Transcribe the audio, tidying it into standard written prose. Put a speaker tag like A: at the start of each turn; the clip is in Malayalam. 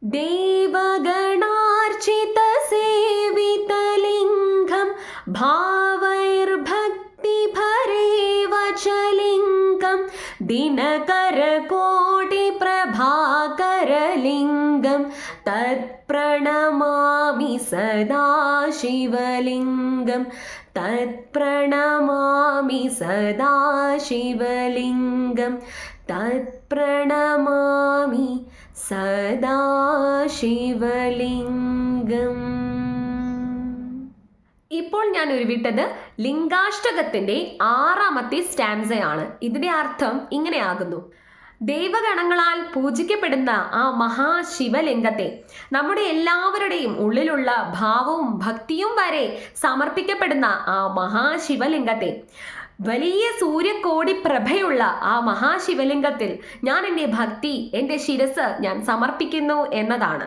A: देवगणार्चितसेवितलिङ्गं भावैर्भक्तिभरेव च लिङ्गं दिनकरकोटिप्रभाकरलिङ्गं तत्प्रणमामि सदा शिवलिङ्गं तत्प्रणमामि सदा शिवलिङ्गं तत्प्रणमामि സദാ ശിവലിംഗം. ഇപ്പോൾ ഞാൻ ഉരുവിട്ടത് ലിംഗാഷ്ടകത്തിന്റെ 6ാമത്തെ സ്റ്റാൻസയാണ്. ഇതിന്റെ അർത്ഥം ഇങ്ങനെയാകുന്നു: ദൈവഗണങ്ങളാൽ പൂജിക്കപ്പെടുന്ന ആ മഹാശിവലിംഗത്തെ, നമ്മുടെ എല്ലാവരുടെയും ഉള്ളിലുള്ള ഭാവവും ഭക്തിയും വരെ സമർപ്പിക്കപ്പെടുന്ന ആ മഹാശിവലിംഗത്തെ, വലിയ സൂര്യകോടി പ്രഭയുള്ള ആ മഹാശിവലിംഗത്തിൽ ഞാൻ എൻ്റെ ഭക്തി, എൻ്റെ ശിരസ് ഞാൻ സമർപ്പിക്കുന്നു എന്നതാണ്.